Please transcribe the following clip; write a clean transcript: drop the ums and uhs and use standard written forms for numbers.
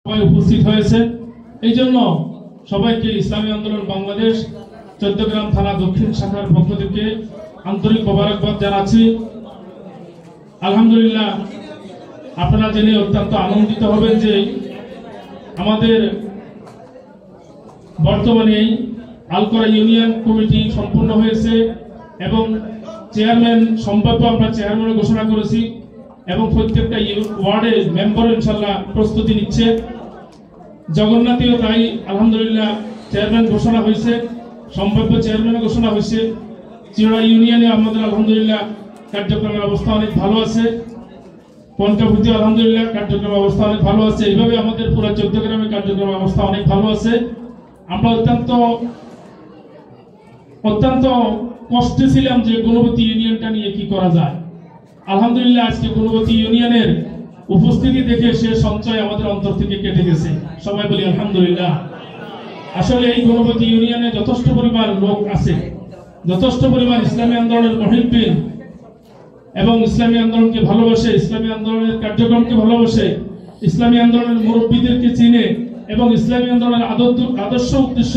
সবাই উপস্থিত হয়েছে। এই জন্য সবাইকে ইসলামী আন্দোলন বাংলাদেশ চৌদ্দগ্রাম থানা দক্ষিণ শাখার পক্ষ থেকে আন্তরিক মোবারকবাদ জানাচ্ছি। আলহামদুলিল্লাহ, আপনারা জেনে অত্যন্ত আনন্দিত হবেন যে আমাদের বর্তমানে আলকরা ইউনিয়ন কমিটি সম্পূর্ণ হয়েছে এবং চেয়ারম্যান সম্ভাব্য আমরা চেয়ারম্যান ঘোষণা করেছি এবং প্রত্যেকটা ওয়ার্ডে মেম্বার ইনশাল্লাহ প্রস্তুতি নিচ্ছে। জগন্নাথেও তাই আলহামদুলিল্লাহ চেয়ারম্যান ঘোষণা হয়েছে, সম্ভাব্য চেয়ারম্যান ঘোষণা হয়েছে। চিড়া ইউনিয়নে আমাদের আলহামদুলিল্লাহ কার্যক্রমের অবস্থা অনেক ভালো আছে। পঞ্চভূতি আলহামদুলিল্লাহ কার্যক্রমের অবস্থা অনেক ভালো আছে। এইভাবে আমাদের পুরো চৌদ্দগ্রামের কার্যক্রমের অবস্থা অনেক ভালো আছে। আমরা অত্যন্ত কষ্টে ছিলাম যে গুণবতী ইউনিয়নটা নিয়ে কি করা যায়। আলহামদুলিল্লাহ আজকে গুণবতী ইউনিয়নের উপস্থিতি দেখে সে সঞ্চয় আমাদের অন্তর থেকে কেটে গেছে। সবাই বলি আলহামদুলিল্লাহ। আসলে এই গুণবতী ইউনিয়নে যথেষ্ট পরিমাণ লোক আছে, যথেষ্ট পরিমাণ ইসলামী আন্দোলনের মহিবিন এবং ইসলামী আন্দোলনকে ভালোবাসে, ইসলামী আন্দোলনের কার্যক্রমকে ভালোবাসে, ইসলামী আন্দোলনের মুরব্বীদেরকে চিনে এবং ইসলামী আন্দোলনের আদর্শ উদ্দেশ্য